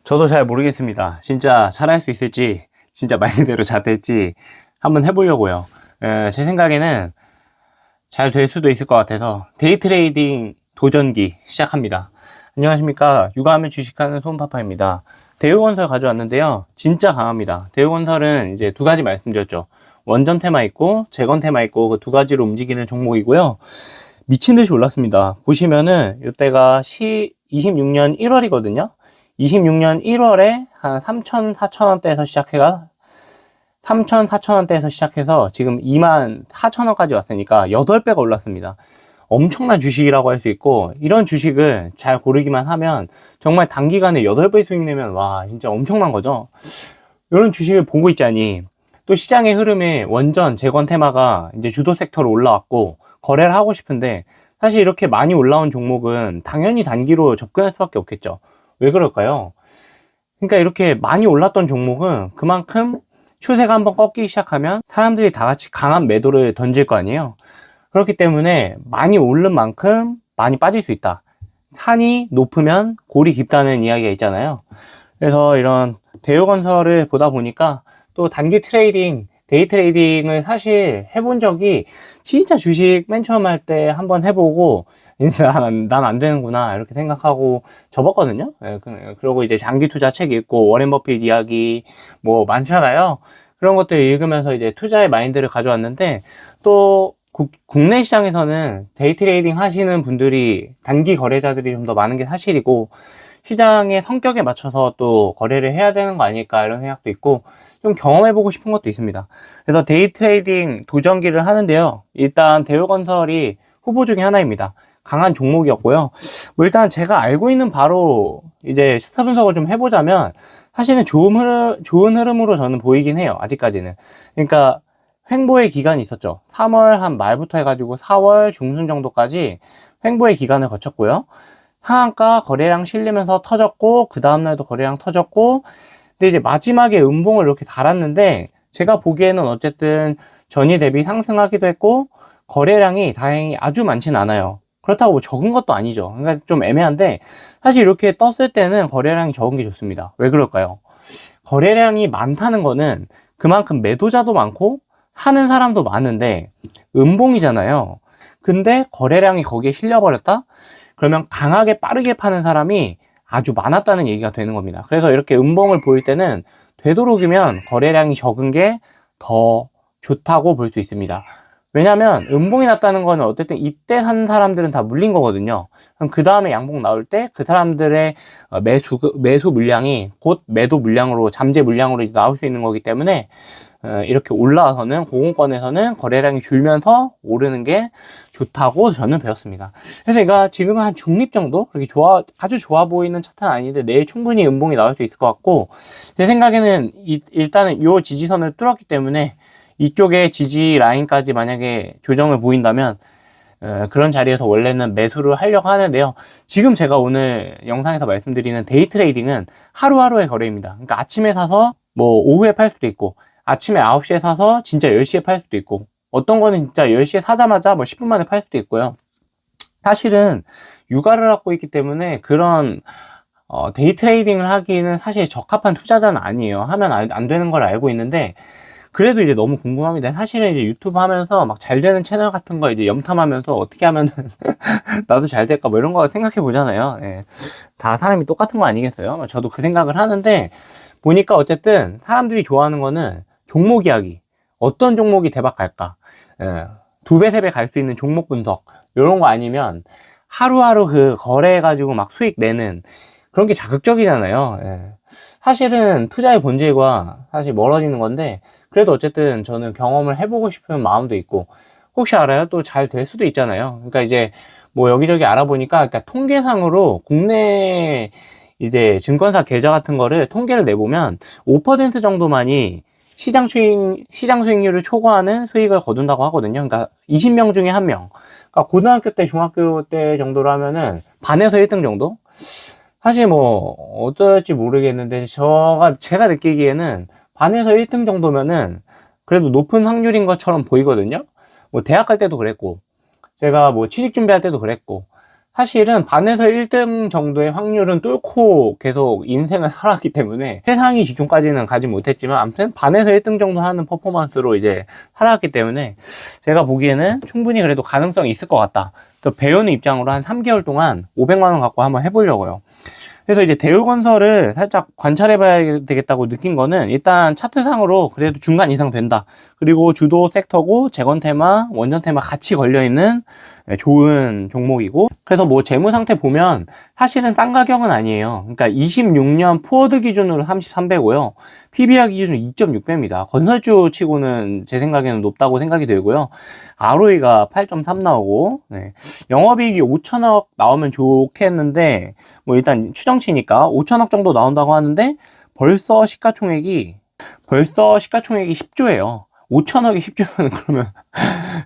저도 잘 모르겠습니다. 진짜 잘할 수 있을지, 진짜 말대로 잘 될지 한번 해보려고요. 제 생각에는 잘 될 수도 있을 것 같아서 데이 트레이딩 도전기 시작합니다. 안녕하십니까. 육아하면 주식하는 손파파입니다. 대우건설 가져왔는데요. 진짜 강합니다. 대우건설은 이제 두 가지 말씀드렸죠. 원전 테마 있고 재건 테마 있고 그 두 가지로 움직이는 종목이고요. 미친 듯이 올랐습니다. 보시면은 이때가 26년 1월이거든요. 26년 1월에 한 3천, 4천원대에서 시작해서 지금 2만 4천원까지 왔으니까 8배가 올랐습니다. 엄청난 주식이라고 할 수 있고, 이런 주식을 잘 고르기만 하면 정말 단기간에 8배 수익 내면 와 진짜 엄청난 거죠. 이런 주식을 보고 있자니 또 시장의 흐름에 원전 재건 테마가 이제 주도 섹터로 올라왔고 거래를 하고 싶은데, 사실 이렇게 많이 올라온 종목은 당연히 단기로 접근할 수밖에 없겠죠. 왜 그럴까요? 그러니까 이렇게 많이 올랐던 종목은 그만큼 추세가 한번 꺾이기 시작하면 사람들이 다 같이 강한 매도를 던질 거 아니에요. 그렇기 때문에 많이 오른 만큼 많이 빠질 수 있다. 산이 높으면 골이 깊다는 이야기가 있잖아요. 그래서 이런 대우건설을 보다 보니까 또 단기 트레이딩, 데이 트레이딩을 사실 해본 적이, 진짜 주식 맨 처음 할 때 한번 해보고 난 안 되는구나 이렇게 생각하고 접었거든요. 그러고 이제 장기 투자 책 읽고 워렌 버핏 이야기 뭐 많잖아요. 그런 것들 읽으면서 이제 투자의 마인드를 가져왔는데, 또 국내 시장에서는 데이 트레이딩 하시는 분들이, 단기 거래자들이 좀 더 많은 게 사실이고, 시장의 성격에 맞춰서 또 거래를 해야 되는 거 아닐까 이런 생각도 있고, 좀 경험해보고 싶은 것도 있습니다. 그래서 데이 트레이딩 도전기를 하는데요. 일단 대우건설이 후보 중에 하나입니다. 강한 종목이었고요. 뭐 일단 제가 알고 있는 바로 이제 시차 분석을 좀 해보자면, 사실은 좋은 흐름으로 저는 보이긴 해요. 아직까지는. 그러니까 횡보의 기간이 있었죠. 3월 한 말부터 해가지고 4월 중순 정도까지 횡보의 기간을 거쳤고요. 상한가 거래량 실리면서 터졌고, 그 다음날도 거래량 터졌고, 근데 이제 마지막에 음봉을 이렇게 달았는데, 제가 보기에는 어쨌든 전일 대비 상승하기도 했고, 거래량이 다행히 아주 많진 않아요. 그렇다고 뭐 적은 것도 아니죠. 그러니까 좀 애매한데, 사실 이렇게 떴을 때는 거래량이 적은 게 좋습니다. 왜 그럴까요? 거래량이 많다는 거는 그만큼 매도자도 많고 사는 사람도 많은데 음봉이잖아요. 근데 거래량이 거기에 실려버렸다? 그러면 강하게 빠르게 파는 사람이 아주 많았다는 얘기가 되는 겁니다. 그래서 이렇게 음봉을 보일 때는 되도록이면 거래량이 적은 게 더 좋다고 볼 수 있습니다. 왜냐면 음봉이 났다는 거는 어쨌든 이때 산 사람들은 다 물린 거거든요. 그럼 그 다음에 양봉 나올 때 그 사람들의 매수 물량이 곧 매도 물량으로, 잠재 물량으로 이제 나올 수 있는 거기 때문에, 이렇게 올라와서는, 공공권에서는 거래량이 줄면서 오르는 게 좋다고 저는 배웠습니다. 그래서 얘가 지금은 한 중립 정도? 그렇게 아주 좋아 보이는 차트는 아닌데, 내일 충분히 음봉이 나올 수 있을 것 같고, 제 생각에는 일단은 요 지지선을 뚫었기 때문에 이쪽에 지지 라인까지 만약에 조정을 보인다면, 그런 자리에서 원래는 매수를 하려고 하는데요. 지금 제가 오늘 영상에서 말씀드리는 데이 트레이딩은 하루하루의 거래입니다. 그러니까 아침에 사서 뭐 오후에 팔 수도 있고, 아침에 9시에 사서 진짜 10시에 팔 수도 있고, 어떤 거는 진짜 10시에 사자마자 뭐 10분 만에 팔 수도 있고요. 사실은 육아를 하고 있기 때문에 그런 데이 트레이딩을 하기는 사실 적합한 투자자는 아니에요. 하면 안 되는 걸 알고 있는데, 그래도 이제 너무 궁금합니다. 사실은 이제 유튜브 하면서 막 잘 되는 채널 같은 거 이제 염탐하면서 어떻게 하면 나도 잘 될까 뭐 이런 거 생각해 보잖아요. 예. 다 사람이 똑같은 거 아니겠어요? 저도 그 생각을 하는데, 보니까 어쨌든 사람들이 좋아하는 거는 종목 이야기. 어떤 종목이 대박 갈까? 예. 2배, 3배 갈 수 있는 종목 분석. 이런 거 아니면 하루하루 그 거래해가지고 막 수익 내는 그런 게 자극적이잖아요. 예. 사실은 투자의 본질과 사실 멀어지는 건데, 그래도 어쨌든 저는 경험을 해보고 싶은 마음도 있고, 혹시 알아요? 또 잘 될 수도 있잖아요. 그러니까 이제 뭐 여기저기 알아보니까, 그러니까 통계상으로 국내 이제 증권사 계좌 같은 거를 통계를 내보면 5% 정도만이 시장 수익률을 초과하는 수익을 거둔다고 하거든요. 그러니까 20명 중에 1명. 그러니까 고등학교 때, 중학교 때 정도로 하면은 반에서 1등 정도? 사실 뭐 어떨지 모르겠는데, 제가 느끼기에는 반에서 1등 정도면은 그래도 높은 확률인 것처럼 보이거든요. 뭐 대학 갈 때도 그랬고, 제가 뭐 취직 준비할 때도 그랬고, 사실은 반에서 1등 정도의 확률은 뚫고 계속 인생을 살았기 때문에 최상위 직종까지는 가지 못했지만 아무튼 반에서 1등 정도 하는 퍼포먼스로 이제 살았기 때문에 제가 보기에는 충분히 그래도 가능성이 있을 것 같다. 또 배우는 입장으로 한 3개월 동안 500만 원 갖고 한번 해보려고요. 그래서 이제 대우건설을 살짝 관찰해봐야 되겠다고 느낀 거는 일단 차트상으로 그래도 중간 이상 된다. 그리고 주도 섹터고 재건테마, 원전테마 같이 걸려있는 좋은 종목이고, 그래서 뭐 재무 상태 보면 사실은 싼 가격은 아니에요. 그러니까 26년 포워드 기준으로 33배고요. PBR 기준으로 2.6배입니다. 건설주 치고는 제 생각에는 높다고 생각이 들고요. ROE가 8.3 나오고, 네. 영업이익이 5천억 나오면 좋겠는데, 뭐 일단 추정치니까 5천억 정도 나온다고 하는데, 벌써 시가총액이 10조예요. 5천억이 10조면 그러면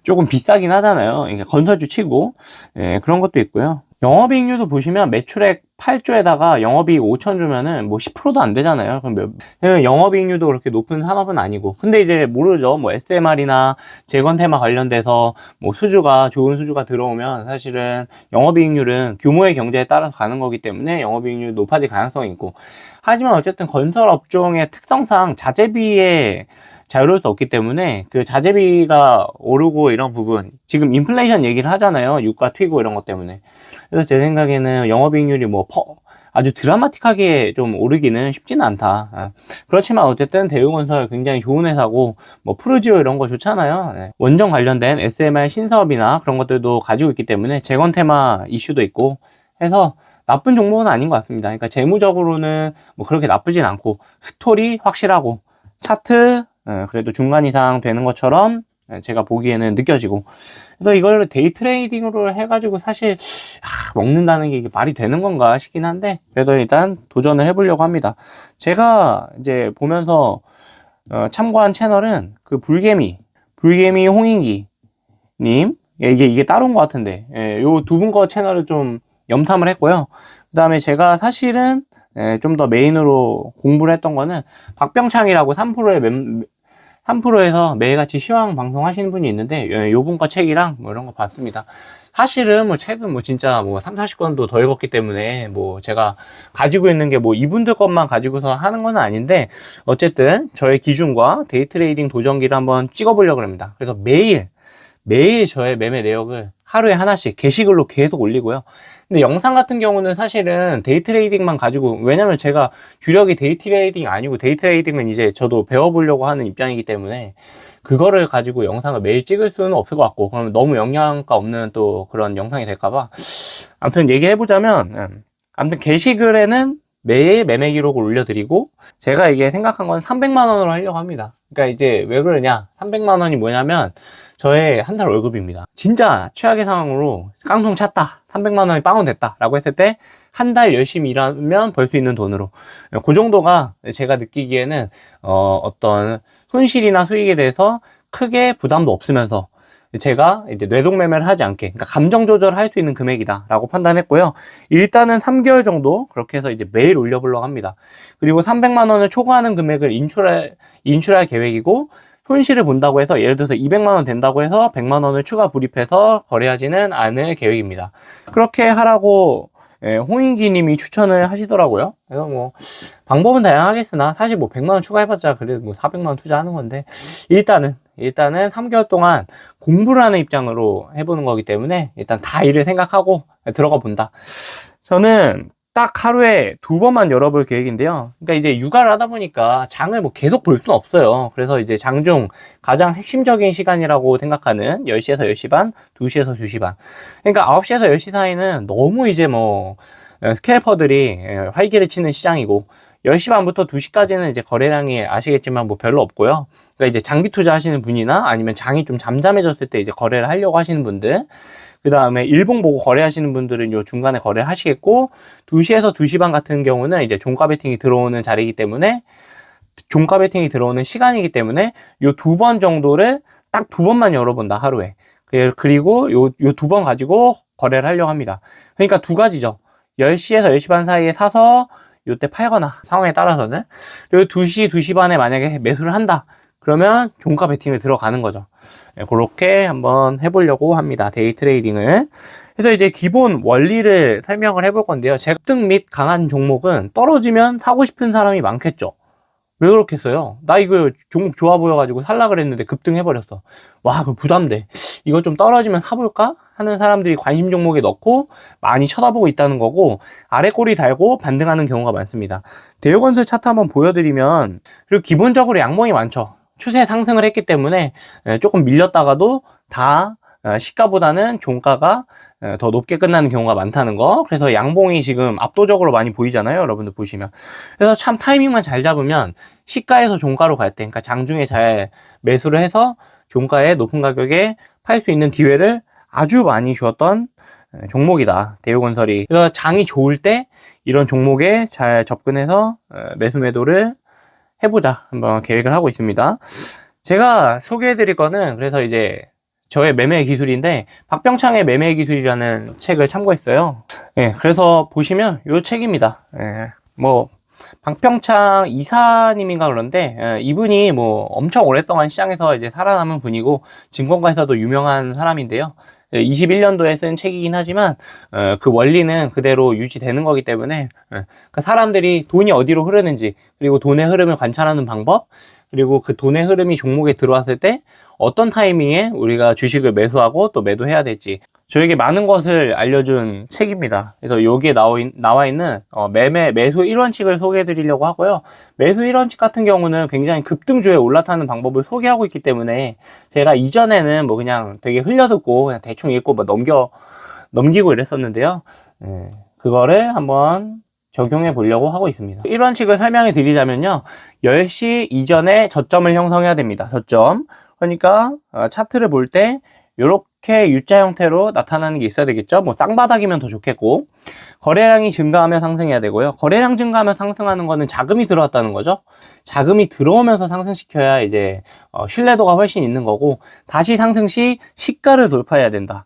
조금 비싸긴 하잖아요. 그러니까 건설주 치고, 예, 그런 것도 있고요. 영업이익률도 보시면 매출액 8조에다가 영업이익 5천 주면은 뭐 10%도 안 되잖아요. 그럼 영업이익률도 그렇게 높은 산업은 아니고. 근데 이제 모르죠. 뭐 SMR이나 재건 테마 관련돼서 뭐 좋은 수주가 들어오면 사실은 영업이익률은 규모의 경제에 따라서 가는 거기 때문에 영업이익률 높아질 가능성이 있고. 하지만 어쨌든 건설 업종의 특성상 자재비에 자유로울 수 없기 때문에 그 자재비가 오르고 이런 부분, 지금 인플레이션 얘기를 하잖아요. 유가 튀고 이런 것 때문에. 그래서 제 생각에는 영업이익률이 뭐 아주 드라마틱하게 좀 오르기는 쉽지는 않다. 그렇지만 어쨌든 대우건설 굉장히 좋은 회사고, 뭐 푸르지오 이런 거 좋잖아요. 네. 원전 관련된 SMR 신사업이나 그런 것들도 가지고 있기 때문에 재건 테마 이슈도 있고 해서 나쁜 종목은 아닌 것 같습니다. 그러니까 재무적으로는 뭐 그렇게 나쁘진 않고, 스토리 확실하고, 차트 그래도 중간 이상 되는 것처럼 제가 보기에는 느껴지고, 그래서 이걸 데이 트레이딩으로 해가지고 사실 먹는다는 게 이게 말이 되는 건가 싶긴 한데, 그래도 일단 도전을 해보려고 합니다. 제가 이제 보면서 참고한 채널은 그 불개미 홍인기 님, 이게 따로인 것 같은데, 요 두 분 거 채널을 좀 염탐을 했고요. 그 다음에 제가 사실은 좀 더 메인으로 공부를 했던 거는 박병창이라고 3프로에서 매일같이 시황 방송 하시는 분이 있는데, 요분 거 책이랑 뭐 이런 거 봤습니다. 사실은 뭐 책은 뭐 진짜 뭐 3, 40권도 더 읽었기 때문에 뭐 제가 가지고 있는 게 뭐 이분들 것만 가지고서 하는 건 아닌데, 어쨌든 저의 기준과 데이 트레이딩 도전기를 한번 찍어보려고 합니다. 그래서 매일 저의 매매 내역을 하루에 하나씩 게시글로 계속 올리고요. 근데 영상 같은 경우는 사실은 데이 트레이딩만 가지고, 왜냐면 제가 주력이 데이 트레이딩이 아니고, 데이 트레이딩은 이제 저도 배워보려고 하는 입장이기 때문에 그거를 가지고 영상을 매일 찍을 수는 없을 것 같고, 그러면 너무 영양가 없는 또 그런 영상이 될까봐. 아무튼 얘기해보자면, 아무튼 게시글에는 매일 매매 기록을 올려드리고, 제가 이게 생각한 건 300만 원으로 하려고 합니다. 그러니까 이제 왜 그러냐, 300만 원이 뭐냐면 저의 한 달 월급입니다. 진짜 최악의 상황으로 깡통 찼다, 300만 원이 빵원 됐다 라고 했을 때 한 달 열심히 일하면 벌 수 있는 돈으로, 그 정도가 제가 느끼기에는 어떤 손실이나 수익에 대해서 크게 부담도 없으면서 제가 이제 뇌동매매를 하지 않게, 그러니까 감정 조절을 할 수 있는 금액이다 라고 판단했고요. 일단은 3개월 정도 그렇게 해서 이제 매일 올려보려고 합니다. 그리고 300만 원을 초과하는 금액을 인출할 계획이고, 손실을 본다고 해서 예를 들어서 200만 원 된다고 해서 100만 원을 추가 불입해서 거래하지는 않을 계획입니다. 그렇게 하라고 홍인기 님이 추천을 하시더라고요. 그래서 뭐 방법은 다양하겠으나 사실 뭐 100만 원 추가해봤자 그래도 뭐 400만 원 투자하는 건데, 일단은 3개월 동안 공부를 하는 입장으로 해보는 거기 때문에 일단 다 일을 생각하고 들어가 본다. 저는 딱 하루에 2번만 열어볼 계획인데요. 그러니까 이제 육아를 하다 보니까 장을 뭐 계속 볼 수는 없어요. 그래서 이제 장중 가장 핵심적인 시간이라고 생각하는 10시에서 10시 반, 2시에서 2시 반. 그러니까 9시에서 10시 사이는 너무 이제 뭐 스캘퍼들이 활기를 치는 시장이고, 10시 반부터 2시까지는 이제 거래량이 아시겠지만 뭐 별로 없고요. 그러니까 이제 장기 투자 하시는 분이나 아니면 장이 좀 잠잠해졌을 때 이제 거래를 하려고 하시는 분들, 그 다음에 일봉 보고 거래하시는 분들은 요 중간에 거래를 하시겠고, 2시에서 2시 반 같은 경우는 이제 종가 베팅이 들어오는 자리이기 때문에, 종가 베팅이 들어오는 시간이기 때문에 요 2번 정도를 딱 2번만 열어본다, 하루에. 그리고 요 2번 가지고 거래를 하려고 합니다. 그러니까 2가지죠. 10시에서 10시 반 사이에 사서 요때 팔거나, 상황에 따라서는. 그리고 2시 반에 만약에 매수를 한다 그러면 종가 베팅을 들어가는 거죠. 그렇게 한번 해보려고 합니다. 데이 트레이딩을. 그래서 이제 기본 원리를 설명을 해볼 건데요. 급등 및 강한 종목은 떨어지면 사고 싶은 사람이 많겠죠. 왜 그렇겠어요? 나 이거 종목 좋아 보여가지고 살라 그랬는데 급등해버렸어. 와, 그럼 부담돼. 이거 좀 떨어지면 사볼까? 하는 사람들이 관심 종목에 넣고 많이 쳐다보고 있다는 거고, 아래 꼬리 달고 반등하는 경우가 많습니다. 대우건설 차트 한번 보여드리면, 그리고 기본적으로 양봉이 많죠. 추세 상승을 했기 때문에 조금 밀렸다가도 다 시가보다는 종가가 더 높게 끝나는 경우가 많다는 거. 그래서 양봉이 지금 압도적으로 많이 보이잖아요, 여러분들 보시면. 그래서 참 타이밍만 잘 잡으면 시가에서 종가로 갈 때, 그러니까 장중에 잘 매수를 해서 종가에 높은 가격에 팔 수 있는 기회를 아주 많이 주었던 종목이다, 대우건설이. 그래서 장이 좋을 때 이런 종목에 잘 접근해서 매수 매도를 해보자 한번 계획을 하고 있습니다. 제가 소개해드릴 거는 그래서 이제 저의 매매 기술인데, 박병창의 매매 기술이라는 책을 참고했어요. 예, 그래서 보시면 요 책입니다. 예, 뭐 박병창 이사님인가 그런데, 이분이 뭐 엄청 오랫동안 시장에서 이제 살아남은 분이고 증권가에서도 유명한 사람인데요. 21년도에 쓴 책이긴 하지만 그 원리는 그대로 유지되는 거기 때문에, 그러니까 사람들이 돈이 어디로 흐르는지, 그리고 돈의 흐름을 관찰하는 방법, 그리고 그 돈의 흐름이 종목에 들어왔을 때 어떤 타이밍에 우리가 주식을 매수하고 또 매도해야 될지 저에게 많은 것을 알려준 책입니다. 그래서 여기에 나와 있는 매수 1원칙을 소개해 드리려고 하고요. 매수 1원칙 같은 경우는 굉장히 급등주에 올라타는 방법을 소개하고 있기 때문에, 제가 이전에는 뭐 그냥 되게 흘려듣고 그냥 대충 읽고 뭐 넘기고 이랬었는데요. 그거를 한번 적용해 보려고 하고 있습니다. 1원칙을 설명해 드리자면요, 10시 이전에 저점을 형성해야 됩니다. 저점. 그러니까 차트를 볼 때 이렇게 U자 형태로 나타나는 게 있어야 되겠죠. 뭐 쌍바닥이면 더 좋겠고, 거래량이 증가하면 상승해야 되고요. 거래량 증가하면 상승하는 거는 자금이 들어왔다는 거죠. 자금이 들어오면서 상승시켜야 이제 신뢰도가 훨씬 있는 거고, 다시 상승 시 시가를 돌파해야 된다.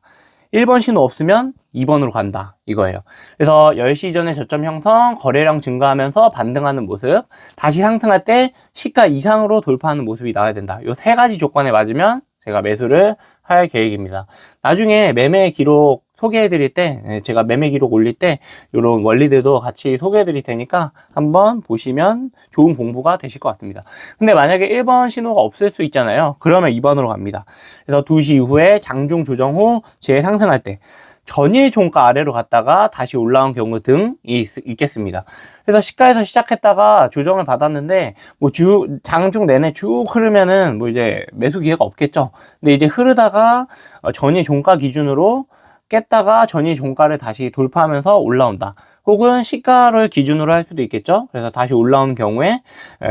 1번 신호 없으면 2번으로 간다, 이거예요. 그래서 10시 이전에 저점 형성, 거래량 증가하면서 반등하는 모습, 다시 상승할 때 시가 이상으로 돌파하는 모습이 나와야 된다. 이 세 가지 조건에 맞으면 제가 매수를 할 계획입니다. 나중에 매매 기록 소개해 드릴 때, 제가 매매 기록 올릴 때 이런 원리들도 같이 소개해 드릴 테니까 한번 보시면 좋은 공부가 되실 것 같습니다. 근데 만약에 1번 신호가 없을 수 있잖아요. 그러면 2번으로 갑니다. 그래서 2시 이후에 장중 조정 후 재상승할 때 전일 종가 아래로 갔다가 다시 올라온 경우 등이 있겠습니다. 그래서 시가에서 시작했다가 조정을 받았는데, 뭐 장중 내내 쭉 흐르면은 뭐 이제 매수 기회가 없겠죠. 근데 이제 흐르다가 전일 종가 기준으로 깼다가 전일 종가를 다시 돌파하면서 올라온다. 혹은 시가를 기준으로 할 수도 있겠죠. 그래서 다시 올라오는 경우에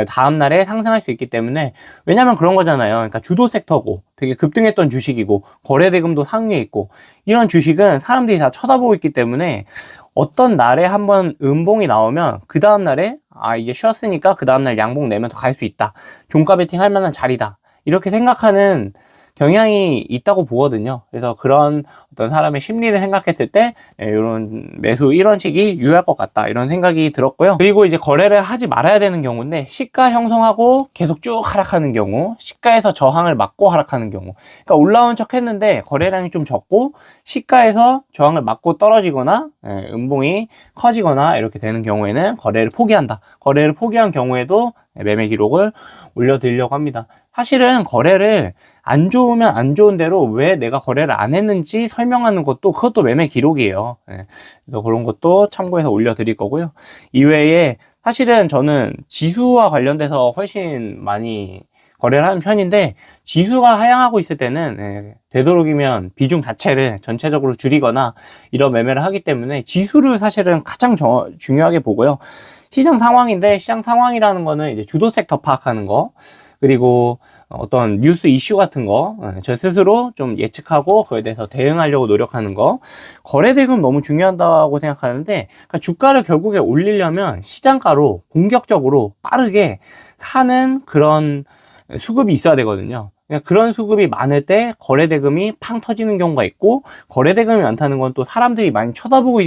다음날에 상승할 수 있기 때문에, 왜냐면 그런 거잖아요. 그러니까 주도 섹터고 되게 급등했던 주식이고 거래대금도 상위에 있고, 이런 주식은 사람들이 다 쳐다보고 있기 때문에 어떤 날에 한번 음봉이 나오면 그 다음날에 이제 쉬었으니까 그 다음날 양봉 내면서 갈 수 있다. 종가 베팅 할 만한 자리다. 이렇게 생각하는 경향이 있다고 보거든요. 그래서 그런 어떤 사람의 심리를 생각했을 때 이런 매수 1원칙이 유효할 것 같다, 이런 생각이 들었고요. 그리고 이제 거래를 하지 말아야 되는 경우인데, 시가 형성하고 계속 쭉 하락하는 경우, 시가에서 저항을 맞고 하락하는 경우, 그러니까 올라온 척 했는데 거래량이 좀 적고 시가에서 저항을 맞고 떨어지거나 음봉이 커지거나 이렇게 되는 경우에는 거래를 포기한다. 거래를 포기한 경우에도 매매 기록을 올려드리려고 합니다. 사실은 거래를 안 좋으면 안 좋은 대로 왜 내가 거래를 안 했는지 설명하는 것도, 그것도 매매 기록이에요. 그래서 그런 것도 참고해서 올려드릴 거고요. 이외에 사실은 저는 지수와 관련돼서 훨씬 많이 거래를 하는 편인데, 지수가 하향하고 있을 때는 되도록이면 비중 자체를 전체적으로 줄이거나 이런 매매를 하기 때문에 지수를 사실은 가장 중요하게 보고요. 시장 상황인데, 시장 상황이라는 거는 이제 주도 섹터 파악하는 거, 그리고 어떤 뉴스 이슈 같은 거 저 스스로 좀 예측하고 그에 대해서 대응하려고 노력하는 거, 거래대금 너무 중요하다고 생각하는데, 그러니까 주가를 결국에 올리려면 시장가로 공격적으로 빠르게 사는 그런 수급이 있어야 되거든요. 그런 수급이 많을 때 거래대금이 팡 터지는 경우가 있고, 거래대금이 많다는 건 또 사람들이 많이 쳐다보고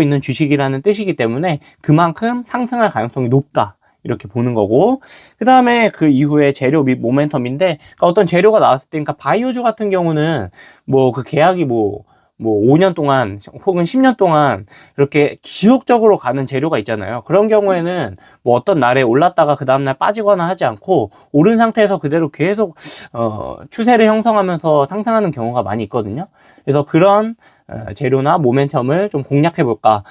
있는 주식이라는 뜻이기 때문에 그만큼 상승할 가능성이 높다, 이렇게 보는 거고, 그 다음에 그 이후에 재료 및 모멘텀인데, 그러니까 어떤 재료가 나왔을 때, 그러니까 바이오주 같은 경우는 뭐 그 계약이 뭐 5년 동안 혹은 10년 동안 이렇게 지속적으로 가는 재료가 있잖아요. 그런 경우에는 뭐 어떤 날에 올랐다가 그 다음날 빠지거나 하지 않고 오른 상태에서 그대로 계속 추세를 형성하면서 상승하는 경우가 많이 있거든요. 그래서 그런 재료나 모멘텀을 좀 공략해 볼까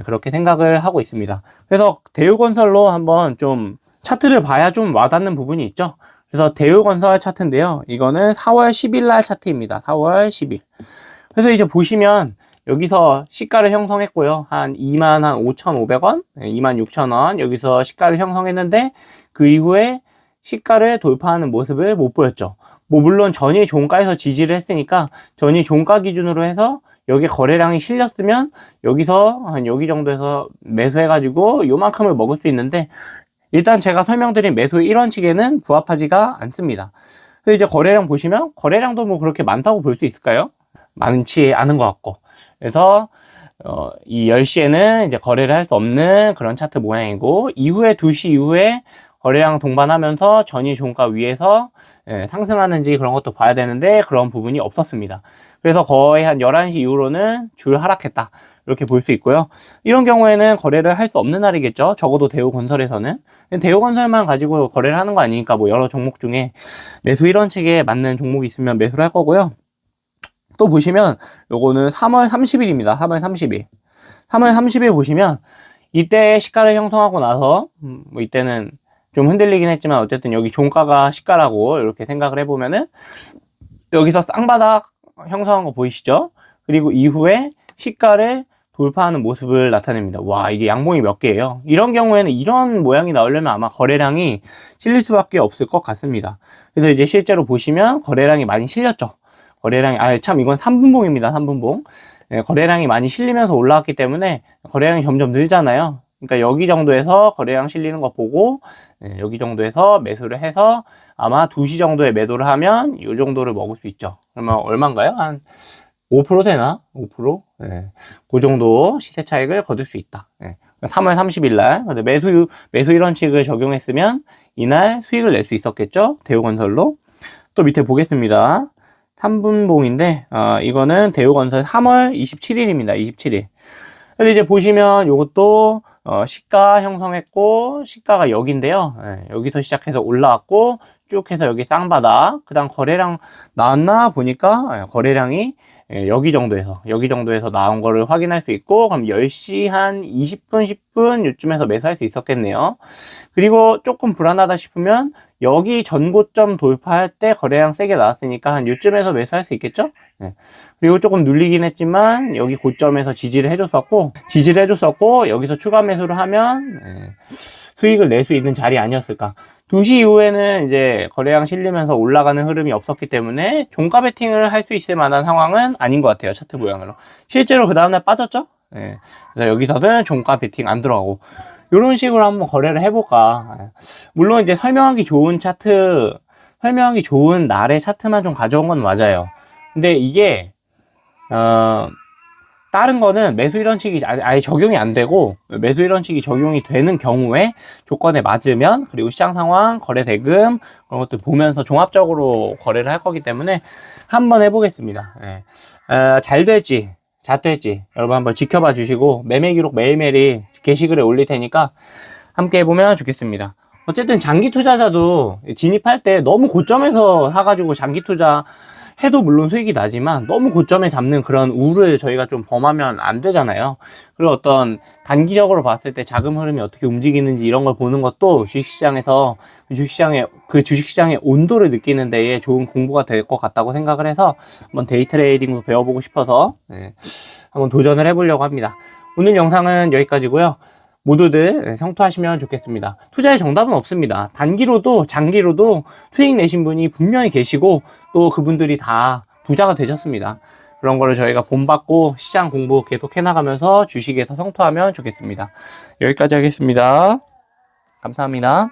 그렇게 생각을 하고 있습니다. 그래서 대우건설로 한번 좀 차트를 봐야 좀 와닿는 부분이 있죠. 그래서 대우건설 차트인데요. 이거는 4월 10일 날 차트입니다. 4월 10일. 그래서 이제 보시면 여기서 시가를 형성했고요. 한 25,500원, 26,000원 여기서 시가를 형성했는데 그 이후에 시가를 돌파하는 모습을 못 보였죠. 뭐 물론 전일 종가에서 지지를 했으니까 전일 종가 기준으로 해서 여기 거래량이 실렸으면 여기서 한 여기 정도에서 매수해가지고 요만큼을 먹을 수 있는데 일단 제가 설명드린 매수 1원칙에는 부합하지가 않습니다. 그래서 이제 거래량 보시면 거래량도 뭐 그렇게 많다고 볼 수 있을까요? 많지 않은 것 같고. 그래서 이 10시에는 이제 거래를 할 수 없는 그런 차트 모양이고, 이후에 2시 이후에 거래량 동반하면서 전일 종가 위에서 상승하는지 그런 것도 봐야 되는데 그런 부분이 없었습니다. 그래서 거의 한 11시 이후로는 줄 하락했다 이렇게 볼 수 있고요. 이런 경우에는 거래를 할 수 없는 날이겠죠. 적어도 대우건설에서는. 대우건설만 가지고 거래를 하는 거 아니니까 뭐 여러 종목 중에 매수 1원칙에 맞는 종목이 있으면 매수를 할 거고요. 또 보시면 요거는 3월 30일입니다. 3월 30일. 3월 30일 보시면 이때 시가를 형성하고 나서 뭐 이때는 좀 흔들리긴 했지만 어쨌든 여기 종가가 시가라고 이렇게 생각을 해보면은 여기서 쌍바닥 형성한 거 보이시죠? 그리고 이후에 시가를 돌파하는 모습을 나타냅니다. 와, 이게 양봉이 몇 개예요? 이런 경우에는 이런 모양이 나오려면 아마 거래량이 실릴 수밖에 없을 것 같습니다. 그래서 이제 실제로 보시면 거래량이 많이 실렸죠. 거래량이, 참, 이건 3분봉입니다, 3분봉. 거래량이 많이 실리면서 올라왔기 때문에 거래량이 점점 늘잖아요. 그러니까 여기 정도에서 거래량 실리는 거 보고, 여기 정도에서 매수를 해서 아마 2시 정도에 매도를 하면 이 정도를 먹을 수 있죠. 그러면 얼마인가요? 한 5% 되나? 5%? 그 정도 시세 차익을 거둘 수 있다. 3월 30일 날. 매수 1원칙을 적용했으면 이날 수익을 낼 수 있었겠죠? 대우건설로. 또 밑에 보겠습니다. 3분봉인데 이거는 대우건설 3월 27일입니다. 27일. 그래서 이제 보시면 이것도 시가 형성했고 시가가 여기인데요. 여기서 시작해서 올라왔고 쭉 해서 여기 쌍바닥. 그다음 거래량 나왔나 보니까 거래량이 여기 정도에서 나온 거를 확인할 수 있고, 그럼 10시 한 20분, 10분 요쯤에서 매수할 수 있었겠네요. 그리고 조금 불안하다 싶으면 여기 전고점 돌파할 때 거래량 세게 나왔으니까 한 요쯤에서 매수할 수 있겠죠? 그리고 조금 눌리긴 했지만 여기 고점에서 지지를 해줬었고 여기서 추가 매수를 하면 수익을 낼 수 있는 자리 아니었을까. 2시 이후에는 이제 거래량 실리면서 올라가는 흐름이 없었기 때문에 종가 베팅을 할 수 있을 만한 상황은 아닌 것 같아요. 차트 모양으로. 실제로 그 다음날 빠졌죠? 그래서 여기서는 종가 베팅 안 들어가고 이런 식으로 한번 거래를 해볼까. 물론 이제 설명하기 좋은 날의 차트만 좀 가져온 건 맞아요. 근데 이게 다른 거는 매수 1원칙이 아예 적용이 안 되고, 매수 1원칙이 적용이 되는 경우에 조건에 맞으면, 그리고 시장 상황, 거래 대금 그런 것들 보면서 종합적으로 거래를 할 거기 때문에 한번 해보겠습니다. 잘 될지 여러분 한번 지켜봐 주시고, 매매 기록 매일매일 게시글에 올릴 테니까 함께 해보면 좋겠습니다. 어쨌든 장기 투자자도 진입할 때 너무 고점에서 사가지고 장기 투자 해도 물론 수익이 나지만 너무 고점에 잡는 그런 우를 저희가 좀 범하면 안 되잖아요. 그리고 어떤 단기적으로 봤을 때 자금 흐름이 어떻게 움직이는지 이런 걸 보는 것도 주식시장에서 주식시장의 온도를 느끼는 데에 좋은 공부가 될 것 같다고 생각을 해서 한번 데이 트레이딩도 배워보고 싶어서 한번 도전을 해보려고 합니다. 오늘 영상은 여기까지고요. 모두들 성투하시면 좋겠습니다. 투자의 정답은 없습니다. 단기로도 장기로도 수익 내신 분이 분명히 계시고 또 그분들이 다 부자가 되셨습니다. 그런 거를 저희가 본받고 시장 공부 계속 해나가면서 주식에서 성투하면 좋겠습니다. 여기까지 하겠습니다. 감사합니다.